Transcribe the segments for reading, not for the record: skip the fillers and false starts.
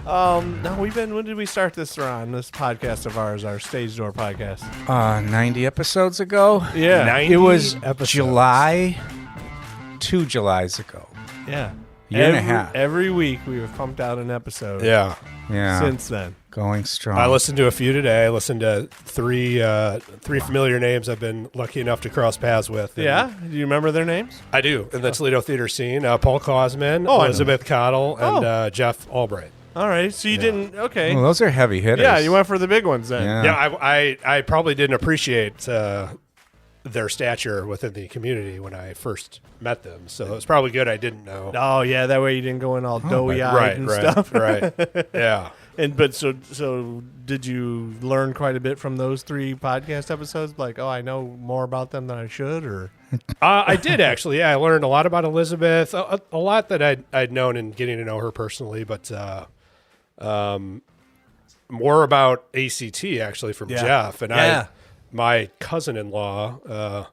No, when did we start this podcast of ours, our Stage Door podcast? 90 episodes ago. Yeah. 90 It was episodes. July, 2 Julys ago. Yeah. Year and a half. Every week we have pumped out an episode. Yeah. Yeah. Since then. Going strong. I listened to a few today. I listened to three familiar names I've been lucky enough to cross paths with. And Yeah? Do you remember their names? I do. In the Toledo theater scene, Paul Causman, Oh, I know. Elizabeth Cottle, and Jeff Albright. All right. So you didn't. Okay. Well, those are heavy hitters. Yeah, you went for the big ones then. Yeah. Yeah, I probably didn't appreciate their stature within the community when I first met them. So it's probably good I didn't know. Oh, yeah. That way you didn't go in all doughy-eyed and stuff. Right. Yeah. But so did you learn quite a bit from those 3 podcast episodes? Like, oh, I know more about them than I should, or? I did actually. Yeah, I learned a lot about Elizabeth, a lot that I'd known in getting to know her personally, but more about ACT actually from Jeff. And my cousin-in-law,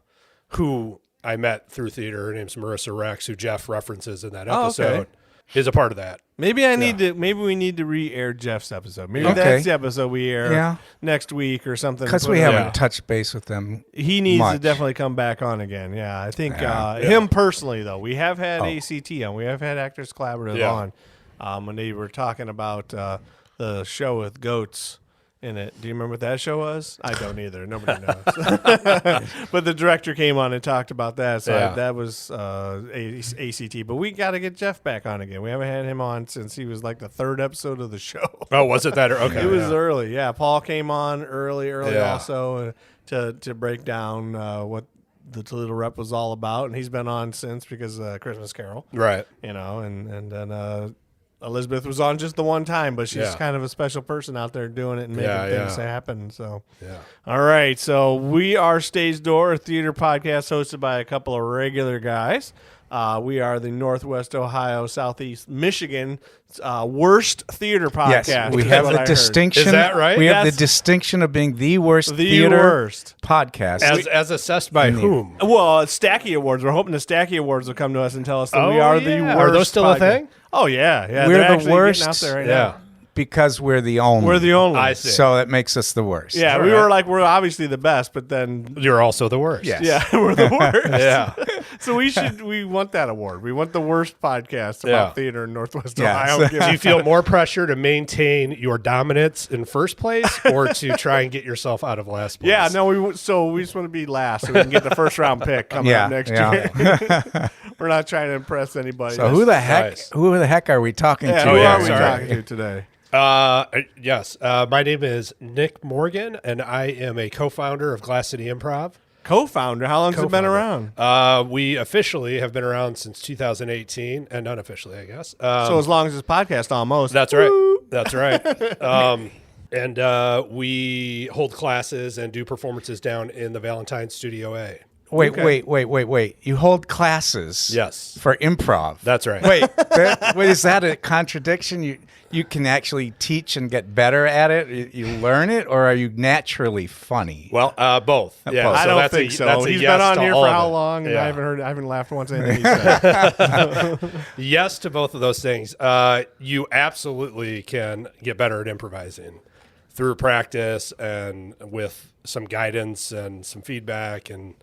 who I met through theater, her name's Marissa Rex, who Jeff references in that episode, is a part of that. Maybe we need to re-air Jeff's episode. Maybe Okay. that's the episode we air next week or something. Because we haven't touched base with them. He needs to much. definitely come back on again. Yeah, I think Yeah. him personally, though. We have had ACT on. We have had Actors Collaborative on when they were talking about the show with goats in it. Do you remember what that show was? I don't either. Nobody knows. But the director came on and talked about that. So that was ACT. But we got to get Jeff back on again. We haven't had him on since he was like the 3rd episode of the show. Oh, was it that? Okay. It was early. Yeah, Paul came on early also to break down what the Toledo rep was all about. And he's been on since because Christmas Carol. Right. You know, and then Elizabeth was on just the one time, but she's kind of a special person out there doing it and making things happen. So, all right. So we are Stage Door, a theater podcast hosted by a couple of regular guys. We are the Northwest Ohio, Southeast Michigan worst theater podcast. Yes, we have the distinction. Is that right? We have the distinction of being the worst theater podcast. As assessed by whom? Well, it's Stacky Awards. We're hoping the Stacky Awards will come to us and tell us that we are the worst. Are those still podcast. a thing? Oh, yeah. We're the worst. Out there right now. Because we're the only. We're the only. I see. So that makes us the worst. Yeah, we're obviously the best, but then You're also the worst. Yes. yeah, we're the worst. Yeah. So we want that award. We want the worst podcast about theater in Northwest Ohio. So- Do you feel more pressure to maintain your dominance in first place or to try and get yourself out of last place? Yeah, no, we just want to be last so we can get the first round pick coming up next year. We're not trying to impress anybody. So who the heck are we talking to? who are we sorry. talking to today? Yes. My name is Nick Morgan, and I am a co-founder of Glass City Improv. Co-founder. How long has it been around? We officially have been around since 2018, and unofficially, I guess. So as long as this podcast, almost. That's right. That's right. And we hold classes and do performances down in the Valentine Studio A. Wait. You hold classes Yes. for improv. That's right. Wait, is that a contradiction? You can actually teach and get better at it? You learn it, or are you naturally funny? Well, both. Yeah, Both. I so don't that's think a, so. That's a He's yes been on to here all for of how it. long? And Yeah. I haven't laughed once anything he said. Yes to both of those things. You absolutely can get better at improvising through practice and with some guidance and some feedback and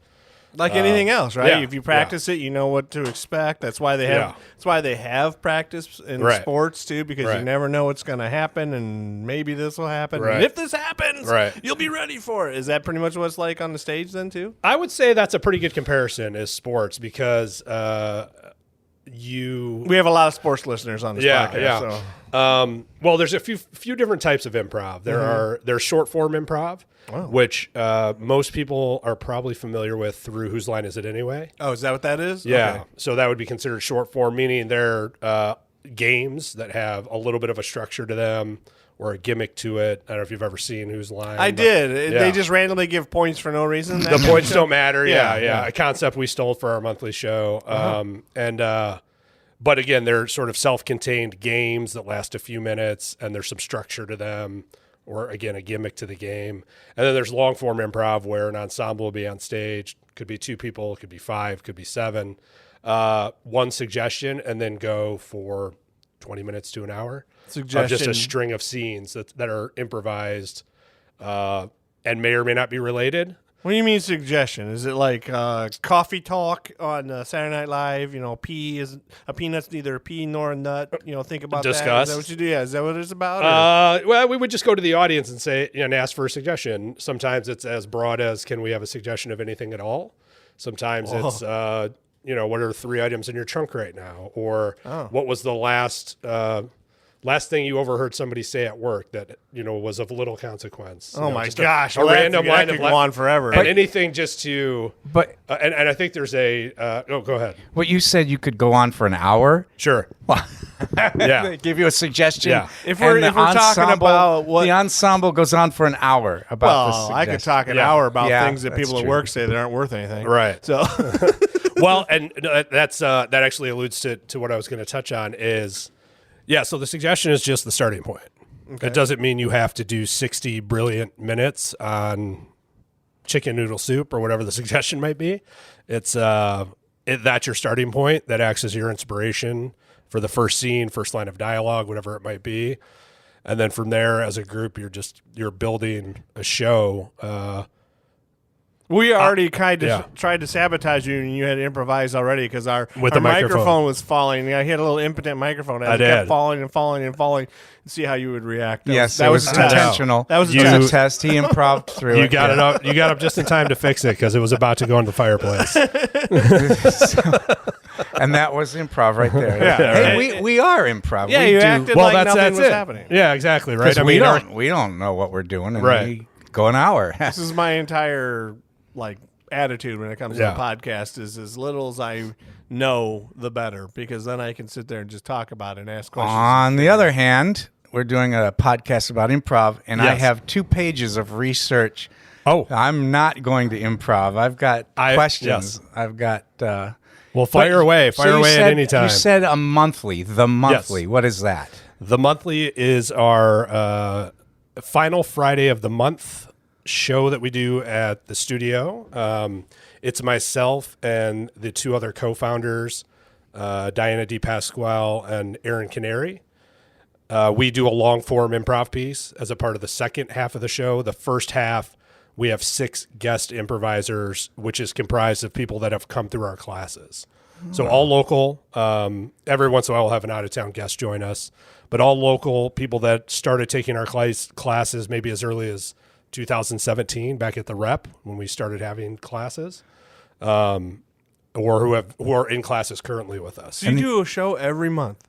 Like anything else, right? yeah, If you practice it, you know what to expect. That's why they have. Yeah. That's why they have practice in sports too, because you never know what's going to happen, and maybe this will happen. Right. And if this happens, Right. you'll be ready for it. Is that pretty much what it's like on the stage then too? I would say that's a pretty good comparison is sports because We have a lot of sports listeners on this podcast. Yeah. So. Well, there's a few different types of improv. There's short form improv, which most people are probably familiar with through Whose Line Is It Anyway? Oh, is that what that is? Yeah. Okay. So that would be considered short form, meaning they're games that have a little bit of a structure to them or a gimmick to it. I don't know if you've ever seen Whose Line. I did. They just randomly give points for no reason. The points don't matter. Yeah, Yeah. yeah. A concept we stole for our monthly show. But again, they're sort of self-contained games that last a few minutes, and there's some structure to them, or again, a gimmick to the game. And then there's long-form improv where an ensemble will be on stage. Could be 2 people, could be 5, could be 7. One suggestion, and then go for 20 minutes to an hour Suggestion. of just a string of scenes that are improvised and may or may not be related. What do you mean suggestion? Is it like coffee talk on Saturday Night Live? Pea is a peanut's neither a pea nor a nut. Think about Discuss. that. Is that what you do? Yeah, is that what it's about? Well, we would just go to the audience and say, and ask for a suggestion. Sometimes it's as broad as, can we have a suggestion of anything at all? Sometimes it's, what are 3 items in your trunk right now? Or what was the last thing you overheard somebody say at work that, was of little consequence? Oh my gosh. A random line of go on forever. And anything just to, But and I think there's go ahead. what you said, you could go on for an hour. Sure. Yeah. They give you a suggestion. Yeah. If we're talking about what the ensemble goes on for an hour about this I could talk an Yeah. hour about Yeah, things that that's people at true. work say that aren't worth anything. Right. So Well, and that actually alludes to what I was going to touch on is, so the suggestion is just the starting point. Okay. It doesn't mean you have to do 60 brilliant minutes on chicken noodle soup or whatever the suggestion might be. It's that's your starting point. That acts as your inspiration for the first scene, first line of dialogue, whatever it might be. And then from there, as a group, you're building a show. we already kind of tried to sabotage you, and you had to improvise already because our With the microphone was falling. I had a little impotent microphone. It kept did. falling and falling and falling. And see how you would react. Yes, that it was a test. intentional. That was a It was test. a test. He improved through You it. got it up. You got up just in time to fix it because it was about to go in the fireplace. And that was improv right there. Yeah. Hey, we are improv. Yeah, we you do, acted Well, like that's nothing was it. happening. Yeah, exactly. Right. 'cause we don't know what we're doing, and Right. we go an hour. This is my entire attitude when it comes to Yeah. the podcast is as little as I know, the better, because then I can sit there and just talk about it and ask questions. On the other hand, we're doing a podcast about improv, and I Yes. have 2 pages of research. Oh, I'm not going to improv. I've got questions. yes. I've got. well, fire away. Fire So you away said, at any time. You said a monthly. The monthly. Yes. What is that? The monthly is our final Friday of the month show that we do at the studio. It's myself and the 2 other co-founders, Diana DePasqale and Erin Kanary. We do a long-form improv piece as a part of the second half of the show. The first half, we have 6 guest improvisers, which is comprised of people that have come through our classes. So all local. Every once in a while, we'll have an out-of-town guest join us. But all local people that started taking our classes maybe as early as 2017, back at the Rep, when we started having classes, or who are in classes currently with us. So you do a show every month.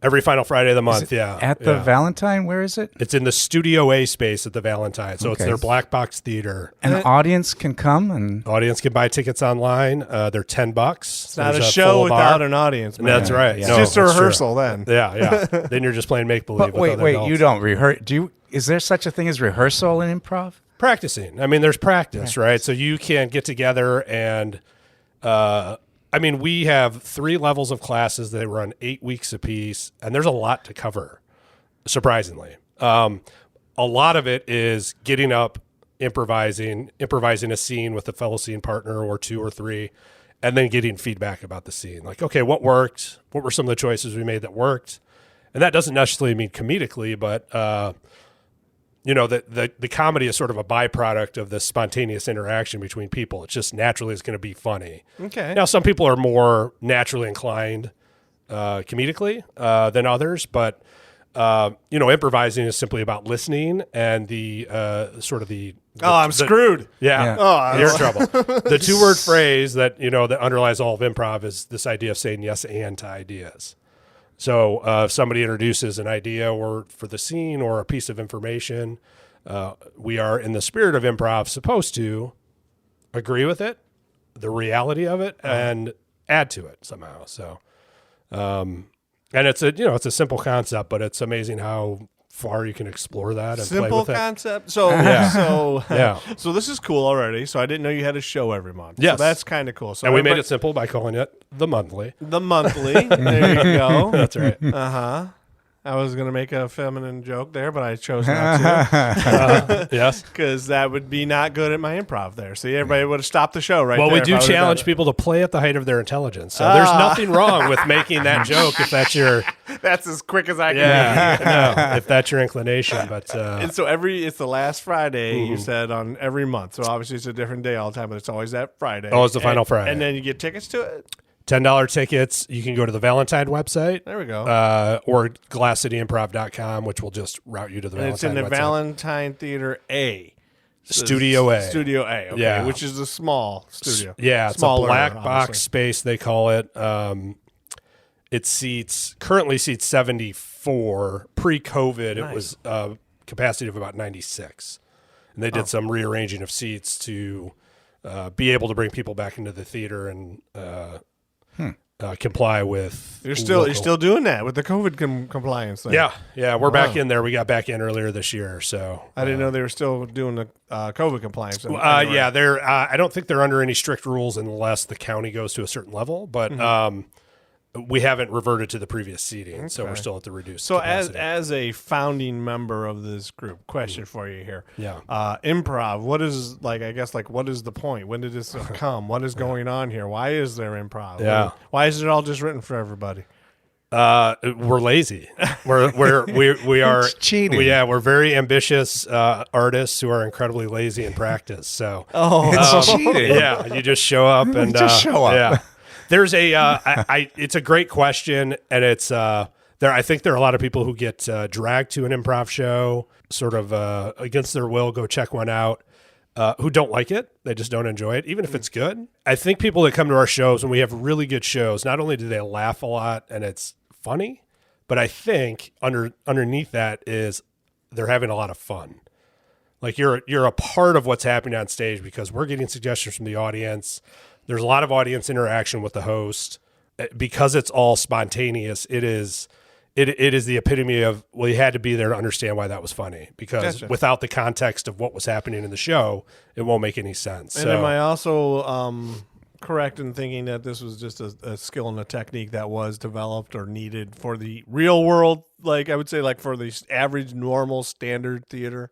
Every final Friday of the month, yeah. At the Valentine, where is it? It's in the Studio A space at the Valentine. So it's Okay. their black box theater. An audience can come and. Audience can buy tickets online. They're $10. It's not a show without an audience, man. That's right. It's No, just a that's true. rehearsal then. Yeah. Then you're just playing make believe. But wait, you don't rehearse. Is there such a thing as rehearsal in improv? Practicing. I mean, there's practice, right? So you can get together and, we have 3 levels of classes that run 8 weeks apiece, and there's a lot to cover, surprisingly. A lot of it is getting up, improvising a scene with a fellow scene partner or 2 or 3, and then getting feedback about the scene. Like, okay, what worked? What were some of the choices we made that worked? And that doesn't necessarily mean comedically, but the comedy is sort of a byproduct of the spontaneous interaction between people. It just naturally is going to be funny. Okay. Now, some people are more naturally inclined comedically than others, but improvising is simply about listening and the I'm screwed. Yeah. Oh, You're in trouble. The 2-word phrase that underlies all of improv is this idea of saying yes and to ideas. So if somebody introduces an idea or for the scene or a piece of information, we are, in the spirit of improv, supposed to agree with it, the reality of it, and add to it somehow. So, and it's a simple concept, but it's amazing how far you can explore that and play Simple with it. concept. So, so this is cool already. So I didn't know you had a show every month. Yes. So that's kind of cool. So And we made it simple by calling it the monthly. the monthly. There you go. That's right. I was going to make a feminine joke there, but I chose not to Yes. because that would be not good at my improv there. So everybody would have stopped the show right Well, there. we if do I would've challenge done it. people to play at the height of their intelligence. So there's nothing wrong with making that joke if that's your That's as quick as I can. No, if that's your inclination. But And so it's the last Friday, you said, on every month. So obviously it's a different day all the time, but it's always that Friday. Oh, it's the final Friday. And then you get tickets to it? $10 tickets. You can go to the Valentine website. There we go. Or glasscityimprov.com, which will just route you to the And Valentine it's in the website. Valentine Theater A. Studio A. Studio A, okay, Yeah. which is a small studio. Yeah, it's Smaller, a black obviously. box space, they call it. It currently seats 74. Pre-COVID, It was capacity of about 96. And they did some rearranging of seats to be able to bring people back into the theater and comply with. You're still doing that with the COVID compliance thing. Yeah, we're back in there. We got back in earlier this year, so I didn't know they were still doing the COVID compliance. yeah, they're. I don't think they're under any strict rules unless the county goes to a certain level, but we haven't reverted to the previous seating, so we're still at the reduced. So capacity. as a founding member of this group, question for you here. Yeah. Improv, what is what is the point? When did this come? What is going on here? Why is there improv? Yeah. Why is it all just written for everybody? We're lazy. We are It's cheating. We're very ambitious artists who are incredibly lazy in practice. So It's cheating. yeah, you just show up and Just show up. Yeah, there's it's a great question, and it's I think there are a lot of people who get dragged to an improv show, sort of against their will, go check one out. Who don't like it. They just don't enjoy it, even if it's good. I think people that come to our shows, when we have really good shows, not only do they laugh a lot and it's funny, but I think underneath that is they're having a lot of fun. Like you're a part of what's happening on stage because we're getting suggestions from the audience. There's a lot of audience interaction with the host. Because it's all spontaneous, it is the epitome of, well, you had to be there to understand why that was funny, because without the context of what was happening in the show, it won't make any sense. And am I also correct in thinking that this was just a skill and a technique that was developed or needed for the real world, like I would say, like for the average, normal, standard theater?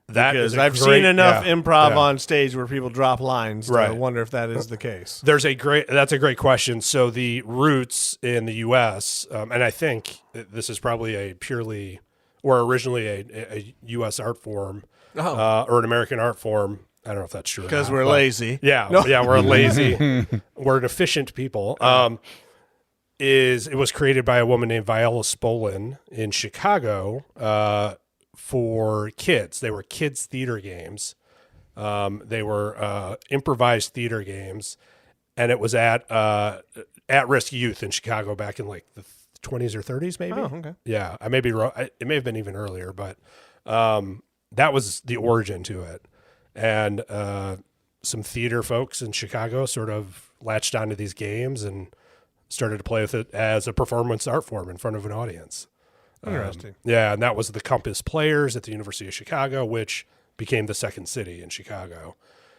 Because I've seen enough improv on stage where people drop lines to wonder if that is the case. That's a great question. So the roots in the U.S., and I think this is probably originally a U.S. art form or an American art form. I don't know if that's true. Because we're lazy. Yeah, we're lazy. We're an efficient people. It was created by a woman named Viola Spolin in Chicago for kids. They were kids' theater games. They were improvised theater games, and it was at risk youth in Chicago back in like the 20s or 30s, maybe. Oh, okay. Yeah, I may be wrong. It may have been even earlier, but that was the origin to it. And some theater folks in Chicago sort of latched onto these games and started to play with it as a performance art form in front of an audience. Interesting. Yeah, and that was the Compass Players at the University of Chicago, which became the Second City in Chicago.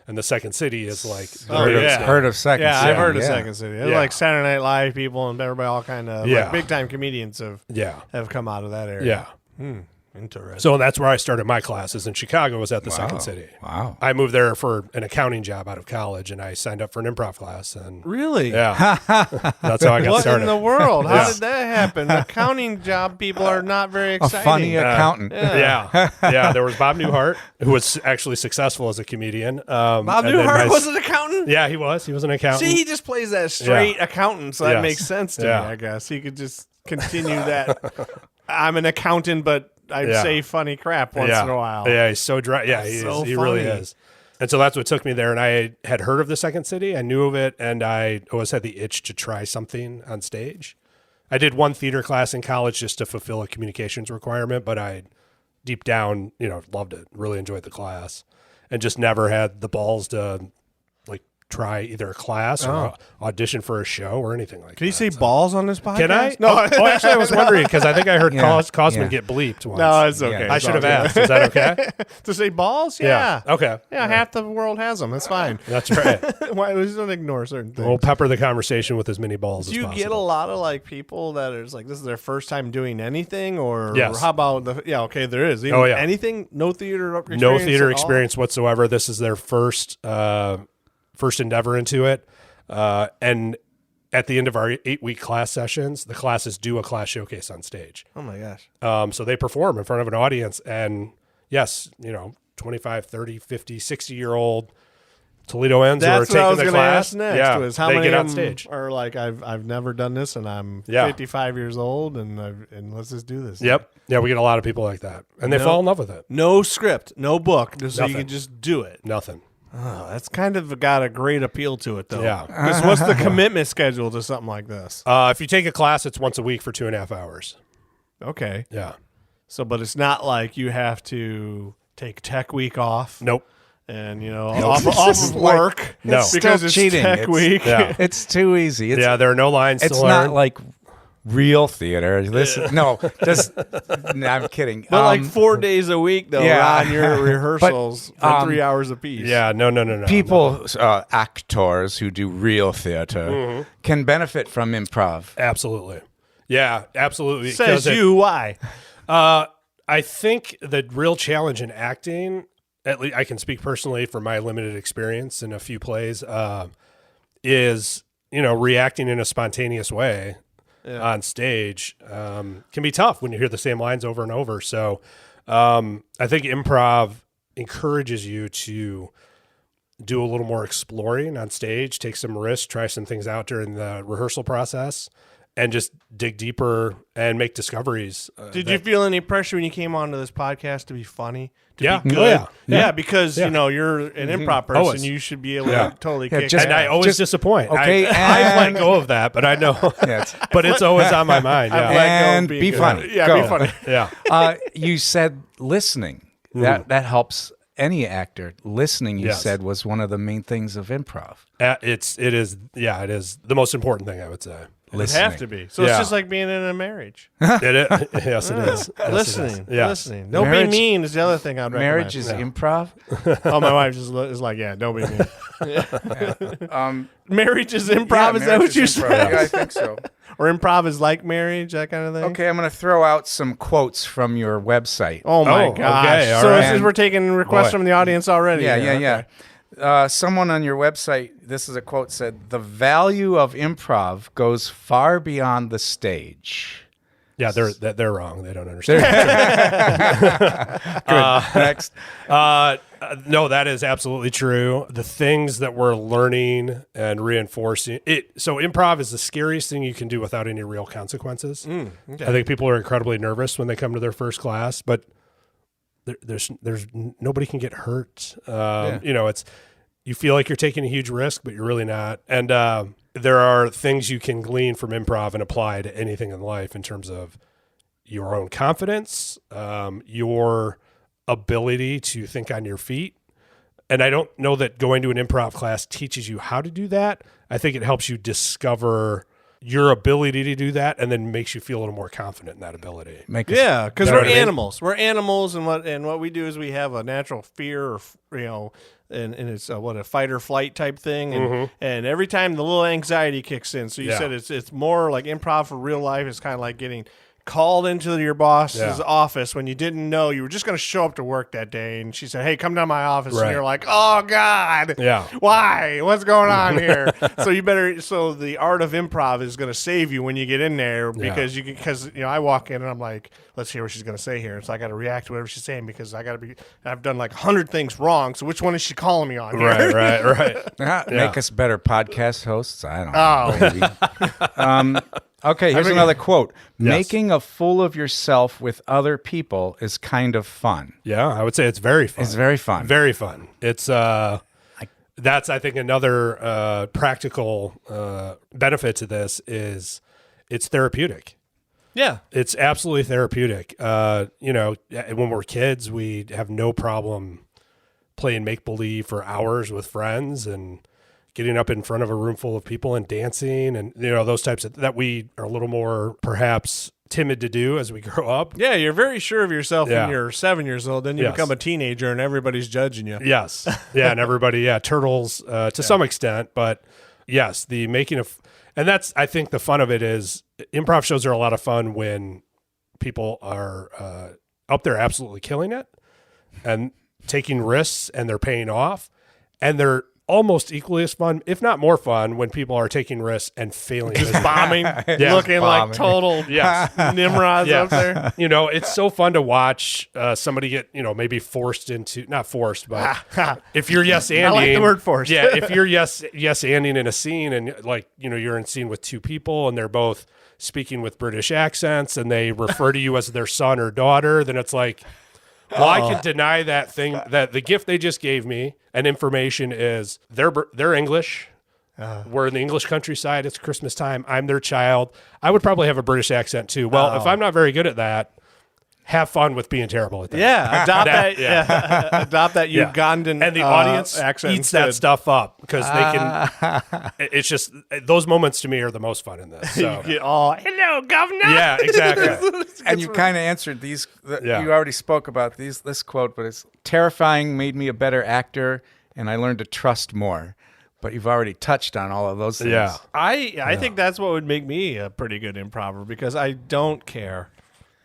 And the Second City is like... Heard of Second City. I've heard of Second City. They're like Saturday Night Live people and everybody, all kind of like big-time comedians have come out of that area. Yeah. Interesting. So that's where I started my classes in Chicago, was at the Second City. Wow. I moved there for an accounting job out of college, and I signed up for an improv class. And Really? yeah, that's how I got What started. in the world? How did that happen? Accounting job people are not very A exciting. funny accountant. Yeah. There was Bob Newhart, who was actually successful as a comedian. Bob Newhart was an accountant? Yeah, he was. He was an accountant. See, he just plays that straight accountant, so that makes sense to me, I guess. He could just continue that. I'm an accountant, but I say funny crap once in a while. Yeah, he's so dry. Yeah, he really is. And so that's what took me there. And I had heard of the Second City. I knew of it, and I always had the itch to try something on stage. I did one theater class in college just to fulfill a communications requirement, but I deep down, loved it. Really enjoyed the class, and just never had the balls to try either a class or audition for a show or anything like that. Can you say balls on this podcast? Can I? No. Actually, I was wondering because I think I heard Causman get bleeped once. No, it's okay. I should have asked. Is that okay? To say balls? Yeah. Okay. Yeah, half the world has them. That's fine. That's right. Why just don't ignore certain things? We'll pepper the conversation with as many balls as Do you possible. get a lot of people that are like, this is their first time doing anything, or Yes. how about there is. Even anything? No theater experience? No theater experience whatsoever. This is their first endeavor into it. And at the end of our 8-week class sessions, the classes do a class showcase on stage. Oh my gosh. So they perform in front of an audience, and yes, 25, 30, 50, 60-year-old Toledoans who are taking the class. Ask next was how they many get on of stage. them are like, I've never done this, and I'm 55 years old, and let's just do this. Yep. Yeah, we get a lot of people like that, and they fall in love with it. No script, no book, just so you can just do it. Nothing. Oh, that's kind of got a great appeal to it, though. Yeah. Because what's the commitment schedule to something like this? If you take a class, it's once a week for 2.5 hours. Okay. Yeah. So, but it's not like you have to take tech week off. Nope. And, off of work. No. Because it's cheating. tech week. Yeah. It's too easy. There are no lines to learn. It's not like real theater. I'm kidding. But like 4 days a week, though, on your rehearsals for 3 hours apiece. Yeah, no. People, actors who do real theater can benefit from improv. Absolutely. Yeah, absolutely. Says you, why? I think the real challenge in acting, at least I can speak personally from my limited experience in a few plays, is, reacting in a spontaneous way on stage can be tough when you hear the same lines over and over. So I think improv encourages you to do a little more exploring on stage, take some risks, try some things out during the rehearsal process, and just dig deeper and make discoveries. Did you feel any pressure when you came onto this podcast to be funny? Yeah. Be good? Oh, yeah. Because, you're an improv person. Always. You should be able to totally kick just- And I always disappoint. Okay, I let go of that, but I know. But it's always on my mind. I've Yeah. let go of And being be good. funny. Yeah, Go. be funny. Yeah. You said listening. That helps any actor. Listening, you said, was one of the main things of improv. It is the most important thing, I would say. Listening. It'd have to be. So it's just like being in a marriage. Yes, it is. Yes, it Listening. is. Yes. Listening. Don't Marriage- be mean is the other thing I'd recommend. Marriage is improv. Oh, my wife is like, don't be mean. Marriage is improv? Is that what you said? Yeah, I think so. Or improv is like marriage, that kind of thing? Okay, I'm going to throw out some quotes from your website. Oh, my Oh, gosh. okay, all So right. this is, we're taking requests from the audience already. Yeah. Someone on your website, this is a quote, said, "The value of improv goes far beyond the stage." Yeah, they're wrong. They don't understand. Next. No, that is absolutely true. The things that we're learning and reinforcing it. So improv is the scariest thing you can do without any real consequences. Okay. I think people are incredibly nervous when they come to their first class, but there's nobody can get hurt. It's, you feel like you're taking a huge risk, but you're really not. And there are things you can glean from improv and apply to anything in life in terms of your own confidence, your ability to think on your feet. And I don't know that going to an improv class teaches you how to do that. I think it helps you discover your ability to do that, and then makes you feel a little more confident in that ability. Yeah, because You know we're what I mean? animals. We're animals, and what we do is we have a natural fear, and it's a fight or flight type thing, and every time the little anxiety kicks in. So you said it's more like improv for real life. It's kind of like getting called into your boss's office when you didn't know you were just going to show up to work that day, and she said, "Hey, come down to my office," and you're like, "Oh God, why? What's going on here?" So the art of improv is going to save you when you get in there, because I walk in and I'm like, let's hear what she's going to say here, and so I got to react to whatever she's saying, because I've done like 100 things wrong, so which one is she calling me on here? Right. Make us better podcast hosts. I don't know. Maybe. Okay, here's another quote. Making a fool of yourself with other people is kind of fun. Yeah, I would say it's very fun. It's very fun. Very fun. It's that's, I think, another practical benefit to this is it's therapeutic. Yeah. It's absolutely therapeutic. When we're kids, we have no problem playing make-believe for hours with friends and getting up in front of a room full of people and dancing, and those types of that we are a little more perhaps timid to do as we grow up. Yeah, you're very sure of yourself when you're 7 years old. Then you become a teenager and everybody's judging you. Yes. Yeah, and everybody, turtles to some extent. But yes, the making of, and that's, I think the fun of it is improv shows are a lot of fun when people are up there absolutely killing it and taking risks, and they're paying off, and they're almost equally as fun, if not more fun, when people are taking risks and failing. Just bombing, looking like total Nimrods up there. You know, it's so fun to watch somebody get, you know, maybe forced into, not forced, but if you're yes-anding. I like the word forced. Yeah, if you're yes-anding in a scene and, like, you know, you're in a scene with two people and they're both speaking with British accents and they refer to you as their son or daughter, then it's like, well, I can deny that thing, that the gift they just gave me and information is they're English. We're in the English countryside. It's Christmas time. I'm their child. I would probably have a British accent too. Well, if I'm not very good at that, have fun with being terrible at that. Yeah, adopt that. Adopt that Ugandan and the audience accent eats that stuff up because they can. It's just those moments to me are the most fun in this. So. You get all hello, governor. Yeah, exactly. And you kind of answered these. You already spoke about this quote, but it's terrifying made me a better actor, and I learned to trust more. But you've already touched on all of those things. Yeah, I think that's what would make me a pretty good improver because I don't care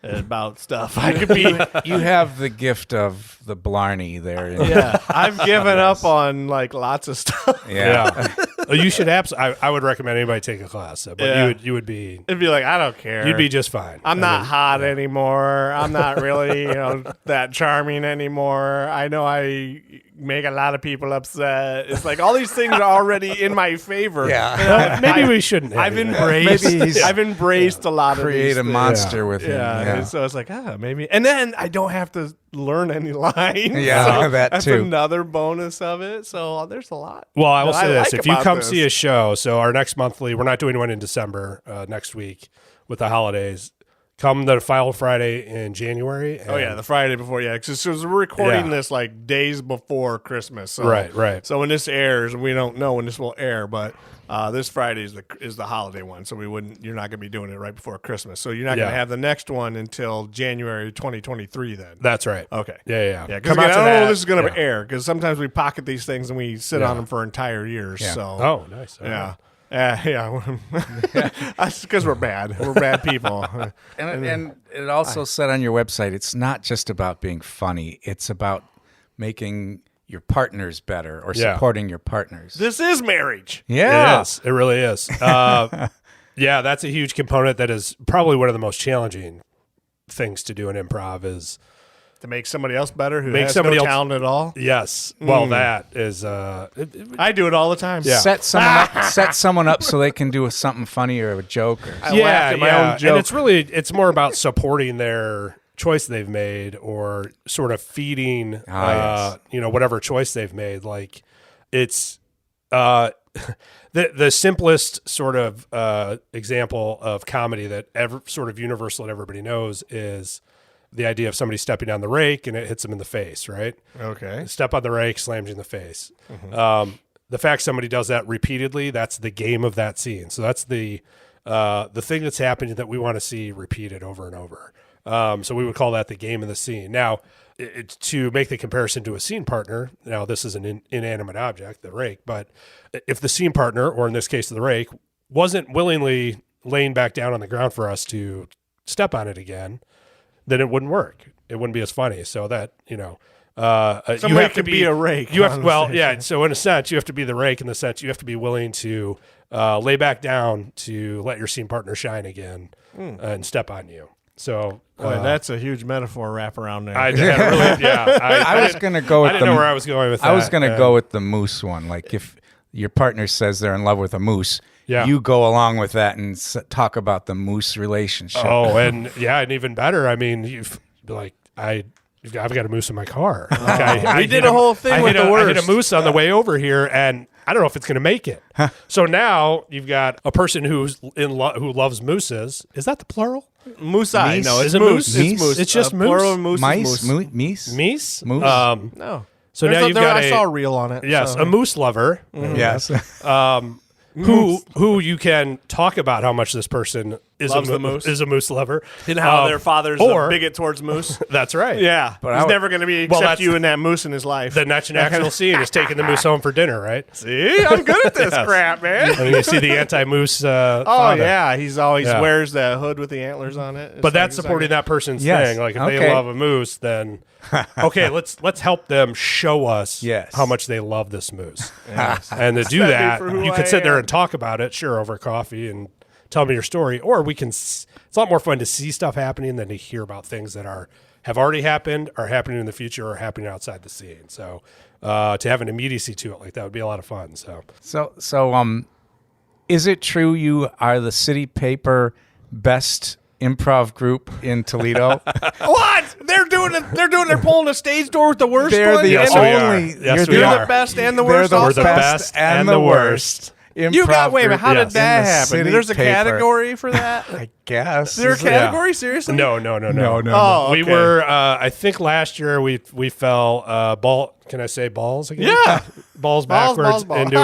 about stuff. I could be. You have the gift of the Blarney there. Yeah, I've given up on like lots of stuff. Yeah. You should I would recommend anybody take a class, but you would be. It'd be like I don't care. You'd be just fine. I'm not hot anymore. I'm not really that charming anymore. I know I make a lot of people upset. It's like all these things are already in my favor. Yeah, maybe we shouldn't. I've embraced. I've embraced a lot of create these a monster with him. Yeah. So it's like maybe, and then I don't have to learn any lines. Yeah, so that that's too. another bonus of it. So there's a lot. Well, I will say this: like if you come this. see a show, so our next monthly, we're not doing one in December next week with the holidays. Come the final Friday in January. The Friday before, because we're recording this like days before Christmas. So, right. So when this airs, we don't know when this will air, but this Friday is the holiday one. So you're not going to be doing it right before Christmas. So you're not going to have the next one until January 2023. Then that's right. Okay. Yeah. Because I don't know when this is going to air because sometimes we pocket these things and we sit on them for entire years. Yeah. So nice. Yeah. That's because we're bad. We're bad people. And it also said on your website, it's not just about being funny. It's about making your partners better or supporting your partners. This is marriage. Yeah. It is. It really is. That's a huge component that is probably one of the most challenging things to do in improv is to make somebody else better who has no talent at all. Yes. Well, that is. I do it all the time. Yeah. Set someone up so they can do something funny or a joke. I laugh at my own joke. And it's more about supporting their choice they've made or sort of feeding, whatever choice they've made. Like it's the simplest sort of example of comedy that sort of universal that everybody knows is the idea of somebody stepping on the rake and it hits them in the face, right? Okay. Step on the rake, slams you in the face. Mm-hmm. The fact somebody does that repeatedly, that's the game of that scene. So that's the thing that's happening that we want to see repeated over and over. So we would call that the game of the scene. Now, to make the comparison to a scene partner, now this is an inanimate object, the rake, but if the scene partner, or in this case the rake, wasn't willingly laying back down on the ground for us to step on it again, then it wouldn't work. It wouldn't be as funny. So that, somebody you have to be a rake. You have so in a sense, you have to be the rake in the sense you have to be willing to lay back down to let your scene partner shine again and step on you. So that's a huge metaphor wrap around there. I was going to go with I didn't know where I was going with that. I was going to go with the moose one. Like if your partner says they're in love with a moose, you go along with that and talk about the moose relationship. Oh, and even better. I mean, you've like I've got a moose in my car. We did a whole thing with the worst. I hit a moose on the way over here, and I don't know if it's going to make it. So now you've got a person who loves mooses. Is that the plural? Moose-eye. No, it's is it moose. It's moose. It's just moose. Plural moose. Mice? Moose. Meese? Moose? No. So now you've got I saw a reel on it. Yes, so. a moose lover. Mm-hmm. Yes. Who you can talk about how much this person loves the moose. Is a moose lover. And how their father's a bigot towards moose. That's right. Yeah. But he's never going to be except you and that moose in his life. The next natural scene is taking the moose home for dinner, right? See? I'm good at this crap, man. And you see the anti-moose father. Yeah. He's always wears the hood with the antlers on it. It's but that's supporting that person's thing. Like, if they love a moose, then, okay, let's help them show us how much they love this moose. Yes. And to do that, you could sit there and talk about it, sure, over coffee and tell me your story, or we can. It's a lot more fun to see stuff happening than to hear about things that have already happened, are happening in the future, or happening outside the scene. So to have an immediacy to it like that would be a lot of fun. So is it true you are the City Paper best improv group in Toledo? What? They're doing it. They're pulling a stage door with the worst. They're the only. Yes, you're the best and the worst. We're the best and the worst. You got wait a minute. How did that happen? There's a category for that. I guess. Is there a category? Seriously? No. Oh, okay. We were. I think last year we fell ball. Can I say balls again? Yeah. balls backwards into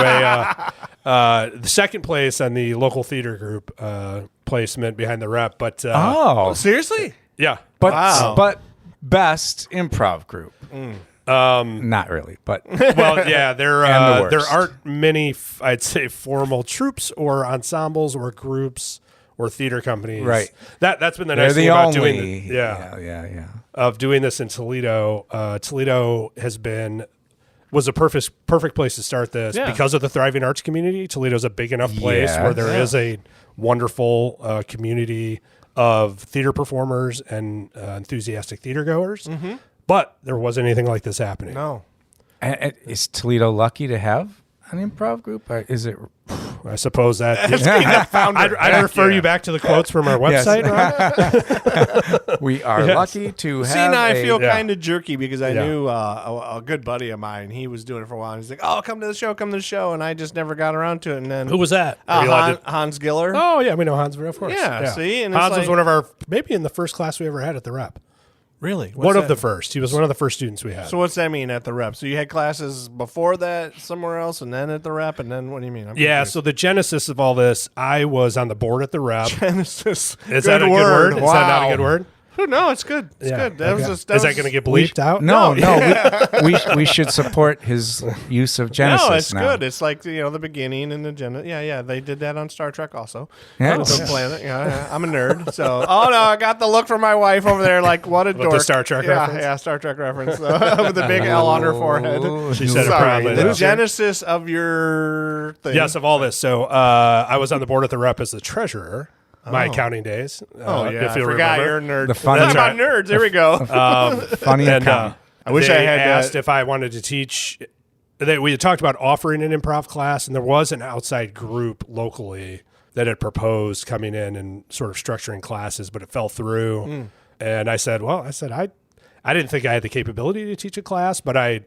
the second place on the local theater group placement behind the rep. But seriously? Yeah. But best improv group. Not really, but well, yeah, there aren't many, I'd say, formal troupes or ensembles or groups or theater companies. Right. That's been the nice thing about doing it. Yeah. Of doing this in Toledo. Toledo was a perfect place to start this because of the thriving arts community. Toledo's a big enough place where there is a wonderful community of theater performers and enthusiastic theater goers. Mm-hmm. But there wasn't anything like this happening. No. Is Toledo lucky to have an improv group? Or is it? I suppose that. I'd refer you back to the quotes from our website. Yes. We are lucky to have. See, now I feel kind of jerky because I knew a good buddy of mine. He was doing it for a while. And he's like, "Oh, come to the show," and I just never got around to it. And then who was that? Hans Giller. Oh yeah, we know Hans, of course. Yeah. See, and Hans was one of our maybe in the first class we ever had at the rep. Really? One of the first. He was one of the first students we had. So what's that mean at the rep? So you had classes before that somewhere else and then at the rep, and then what do you mean? So the genesis of all this, I was on the board at the rep. Genesis. Is that a good word? Wow. Is that not a good word? No, it's good. It's good. Is that going to get bleeped out? No. We should support his use of Genesis. No, it's good. It's like the beginning and the Genesis. Yeah. They did that on Star Trek also. Yeah. The planet. Yeah, I'm a nerd. So, I got the look from my wife over there. Like, what a dork. The Star Trek reference. Yeah, Star Trek reference with the big L on her forehead. She said Sorry, it proudly. the genesis of your thing. Yes, of all this. So I was on the board at the rep as the treasurer. My accounting days. If you forgot you're a nerd. The funny about nerds. Here we go. Funny accounting. I wish I had asked if I wanted to teach. We had talked about offering an improv class, and there was an outside group locally that had proposed coming in and sort of structuring classes, but it fell through. And I said, I didn't think I had the capability to teach a class, but I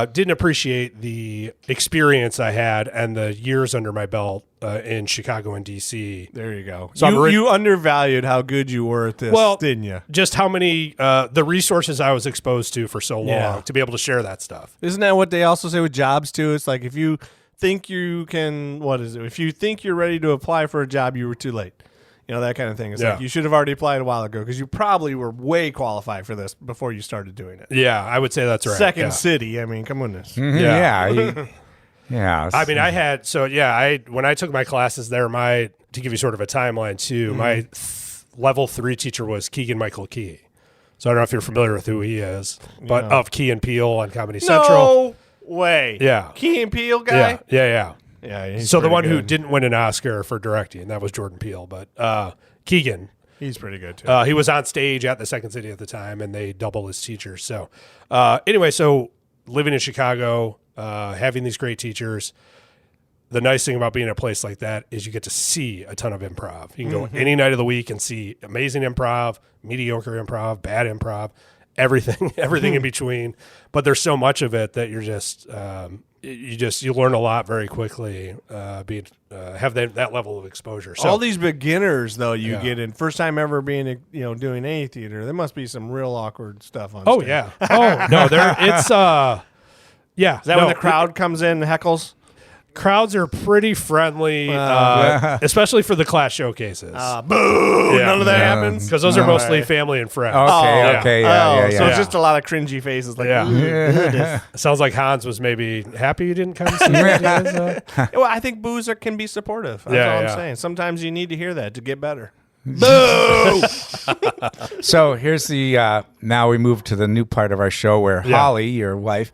didn't appreciate the experience I had and the years under my belt in Chicago and D.C. There you go. So you undervalued how good you were at this, didn't you? Just how many the resources I was exposed to for so long to be able to share that stuff. Isn't that what they also say with jobs too? It's like if you think you can, if you think you're ready to apply for a job, you were too late. That kind of thing. It's like you should have already applied a while ago because you probably were way qualified for this before you started doing it. Yeah, I would say that's right. Second City. I mean, come on. Mm-hmm. Yeah. I mean, I had when I took my classes there, to give you sort of a timeline too, my level 3 teacher was Keegan Michael Key. So I don't know if you're familiar with who he is, but of Key and Peele on Comedy Central. No way. Yeah. Key and Peele guy? Yeah. Yeah, so the one who didn't win an Oscar for directing, that was Jordan Peele. But Keegan, he's pretty good too. He was on stage at the Second City at the time, and they double his teachers. So anyway, so living in Chicago, having these great teachers, the nice thing about being at a place like that is you get to see a ton of improv. You can go any night of the week and see amazing improv, mediocre improv, bad improv, everything in between. But there's so much of it that you're just you learn a lot very quickly. Have that level of exposure. So all these beginners though you get in first time ever being doing any theater, there must be some real awkward stuff on stage. No, it's Is that when the crowd comes in and heckles? crowds are pretty friendly, especially for the class showcases. Boo! None of that happens? Because those are mostly family and friends. Okay, yeah. So it's just a lot of cringy faces. Like, Sounds like Hans was maybe happy you didn't come see it. Well, I think boos can be supportive. That's all I'm saying. Sometimes you need to hear that to get better. Boo! So here's the, now we move to the new part of our show where Holly, your wife,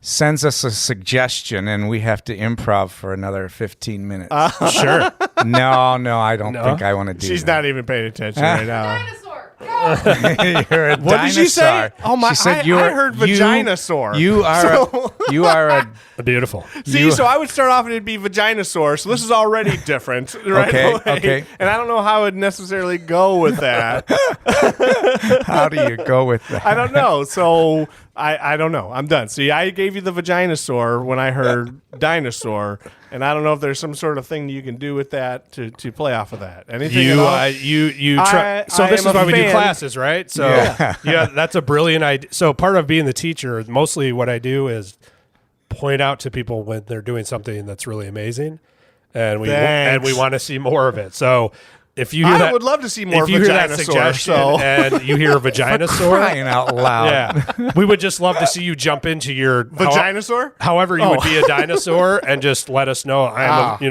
sends us a suggestion and we have to improv for another 15 minutes. Sure. No, I don't think I want to do She's that. not even paying attention right now. Dinosaur. You're a What dinosaur. did she say? Oh my! She said I heard vaginasaur. You are a Beautiful. See, so I would start off and it'd be vaginasaur. So this is already different, right? Okay. And I don't know how I would necessarily go with that. How do you go with that? I don't know. So I don't know. I'm done. See, I gave you the vaginasaur when I heard dinosaur, and I don't know if there's some sort of thing you can do with that to play off of that. Anything at all? You try. So I this am is a why we do fan. classes, right? So yeah, that's a brilliant idea. So part of being the teacher, mostly what I do is point out to people when they're doing something that's really amazing, and we want to see more of it. So if you hear I would love to see more if you hear that vaginasaur. suggestion So and you hear a vaginasaur, Crying out loud. we would just love to see you jump into your vaginasaur. however you would be a dinosaur and just let us know I'm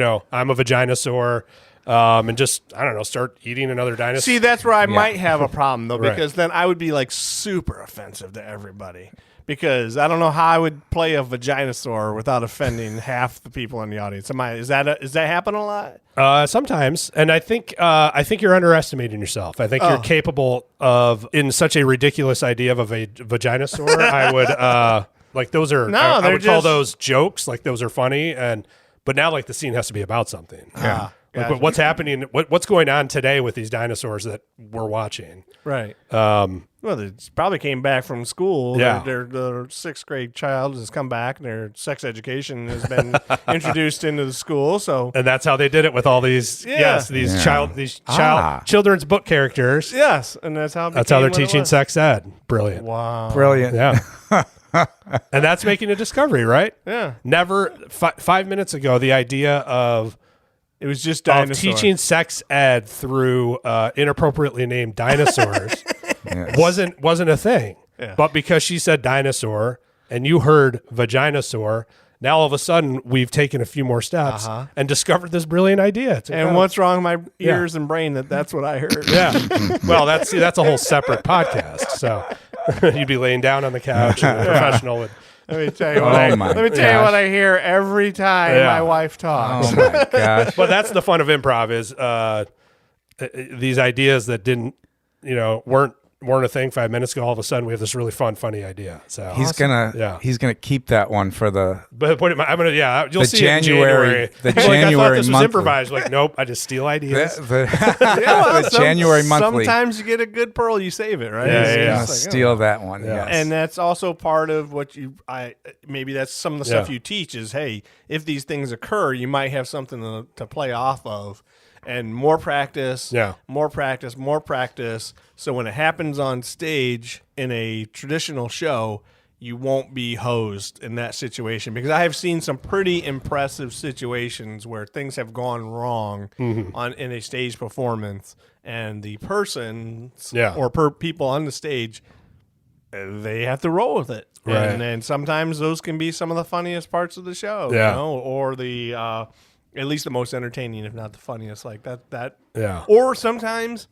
a vaginasaur. And just, I don't know, start eating another dinosaur. See, that's where I might have a problem, though, Right. because then I would be like super offensive to everybody. Because I don't know how I would play a vaginasaur without offending half the people in the audience. Does that happen a lot? Sometimes, and I think you're underestimating yourself. I think you're capable of, in such a ridiculous idea of a vaginasaur. I would like those are. No, I they're would call just- those jokes. Like those are funny, but now like the scene has to be about something. Yeah. Like, but what's happening? What's going on today with these dinosaurs that we're watching? Right. Well, they probably came back from school. Yeah. Their sixth grade child has come back, and their sex education has been introduced into the school. So, And that's how they did it with all these. Children's book characters. yes, and that's how They're teaching sex ed. Brilliant. Wow. Brilliant. Yeah. And that's making a discovery, right? Yeah. Never 5 minutes ago, the idea of It was just dinosaur. teaching sex ed through inappropriately named dinosaurs wasn't a thing. Yeah. But because she said dinosaur and you heard vaginasaur, now all of a sudden we've taken a few more steps and discovered this brilliant idea. It's And incredible. what's wrong with my ears and brain that's what I heard? Yeah. Well, that's a whole separate podcast. So you'd be laying down on the couch and a professional would. Let me tell you gosh. what I hear every time my wife talks. Oh my gosh. But that's the fun of improv is these ideas that weren't a thing 5 minutes ago. All of a sudden, we have this really fun, funny idea. So He's gonna keep that one for the But you'll The see January- it in the January. Like, I thought January this was monthly. improvised. Like, nope, I just steal ideas. the January monthly. Sometimes you get a good pearl, you save it, right? Yeah, It's yeah, just like, Steal that one. Yeah. Yes. And that's also part of what maybe that's some of the stuff you teach is, hey, if these things occur, you might have something to play off of. And more practice, more practice. So when it happens on stage in a traditional show, you won't be hosed in that situation. Because I have seen some pretty impressive situations where things have gone wrong in a stage performance. And the persons or people on the stage, they have to roll with it. Right. And sometimes those can be some of the funniest parts of the show. Yeah. You know? Or the... at least the most entertaining, if not the funniest, like that. Yeah. Or sometimes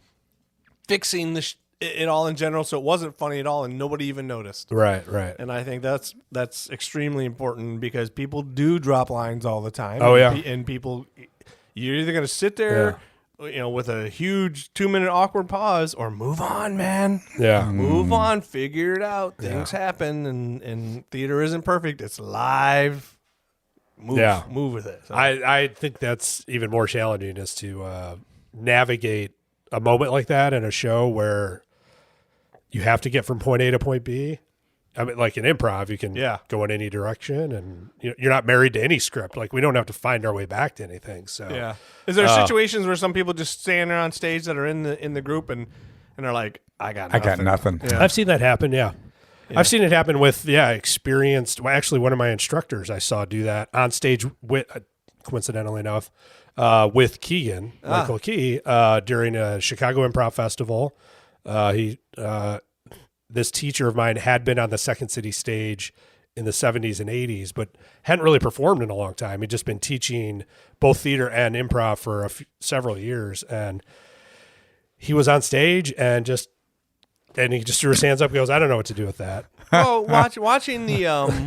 fixing it all in general, so it wasn't funny at all, and nobody even noticed. Right. And I think that's extremely important because people do drop lines all the time. Oh, yeah. And people, you're either going to sit there, with a huge 2-minute awkward pause, or move on, man. Yeah. Move on, figure it out. Things happen, and theater isn't perfect. It's live. Move with it. So. I think that's even more challenging is to navigate a moment like that in a show where you have to get from point A to point B. I mean, like in improv, you can go in any direction, and you're not married to any script. Like we don't have to find our way back to anything. So is there situations where some people just stand there on stage that are in the group and are like, I got nothing. I got nothing. Yeah. I've seen that happen. Yeah. I've seen it happen with experienced. Well, actually, one of my instructors I saw do that on stage with, coincidentally enough, with Keegan Michael Key during a Chicago Improv Festival. This teacher of mine had been on the Second City stage in the 70s and 80s, but hadn't really performed in a long time. He'd just been teaching both theater and improv for several years, and he was on stage and he just threw his hands up and goes, I don't know what to do with that. Well, watching the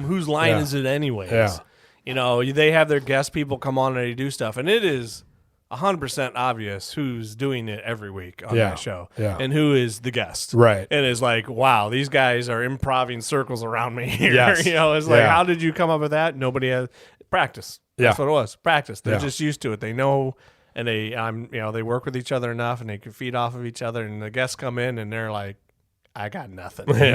Whose Line Is It Anyways? Yeah. You know, they have their guest people come on and they do stuff, and it is 100% obvious who's doing it every week on that show and who is the guest. Right. And it's like, wow, these guys are improving circles around me here. Yes. You know, it's like, how did you come up with that? Nobody has practice. That's what it was. Practice. They're just used to it. They know, and they work with each other enough, and they can feed off of each other, and the guests come in and they're like, I got nothing. I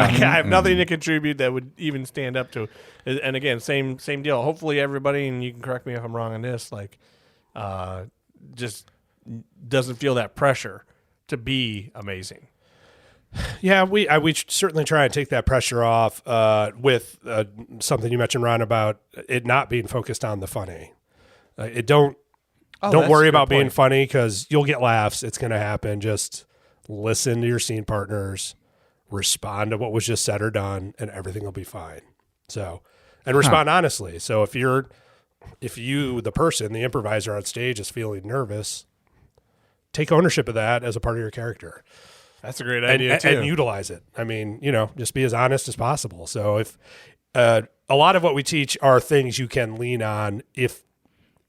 have nothing to contribute that would even stand up to. And again, same deal. Hopefully everybody, and you can correct me if I'm wrong on this, like, just doesn't feel that pressure to be amazing. Yeah, we certainly try and take that pressure off with something you mentioned, Ron, about it not being focused on the funny. Don't worry about being funny, because you'll get laughs. It's going to happen. Just listen to your scene partners, respond to what was just said or done, and everything will be fine. So, and respond honestly. So if you, the person, the improviser on stage, is feeling nervous, take ownership of that as a part of your character. That's a great idea, too. And utilize it. I mean, just be as honest as possible. So if a lot of what we teach are things you can lean on if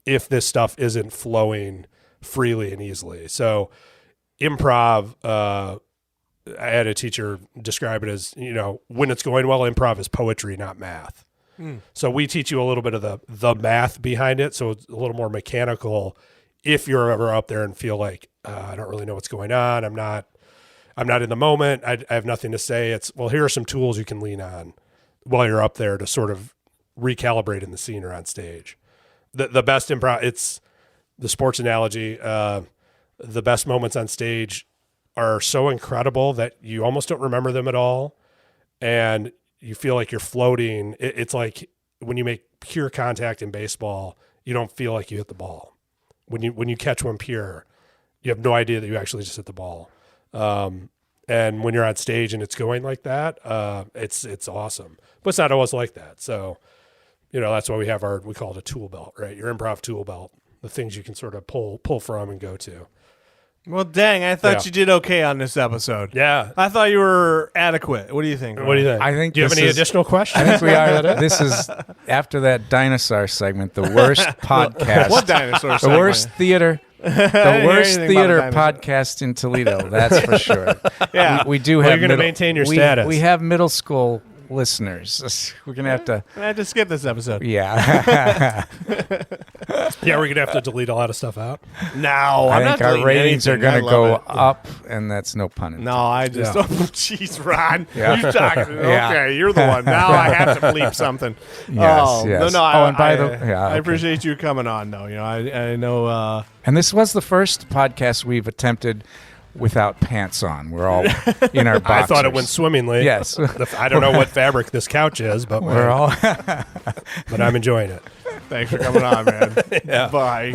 this stuff isn't flowing freely and easily. So improv, I had a teacher describe it as, when it's going well, improv is poetry, not math. So we teach you a little bit of the math behind it, so it's a little more mechanical. If you're ever up there and feel like I don't really know what's going on, I'm not in the moment, I have nothing to say. It's, well, here are some tools you can lean on while you're up there to sort of recalibrate in the scene or on stage. The best improv, it's the sports analogy. The best moments on stage are so incredible that you almost don't remember them at all, and you feel like you're floating. It's like when you make pure contact in baseball, you don't feel like you hit the ball. When you catch one pure, you have no idea that you actually just hit the ball. And when you're on stage and it's going like that, it's awesome. But it's not always like that. So, that's why we call it a tool belt, right? Your improv tool belt, the things you can sort of pull from and go to. Well, dang, I thought you did okay on this episode. Yeah. I thought you were adequate. What do you think? What do you think? I think. Do you have any additional questions? I think we are. This is, after that dinosaur segment, the worst podcast. What dinosaur segment? The worst theater. The worst theater podcast in Toledo. That's for sure. Yeah. We do have. You're going to maintain your status. We have middle school listeners. We're going to have to. I have to skip this episode. Yeah. Yeah, we're going to have to delete a lot of stuff out. No, I think our ratings are going to go up, and that's no pun intended. No, I just. Yeah. Oh, jeez, Ron. Yeah. You talking? Yeah. Okay, you're the one. Now I have to bleep something. Yes, yes. No, I appreciate you coming on, though. I know. And this was the first podcast we've attempted without pants on. We're all in our boxers. I thought it went swimmingly. Yes. I don't know what fabric this couch is, but we're all. But I'm enjoying it. Thanks for coming on, man. Yeah. Bye.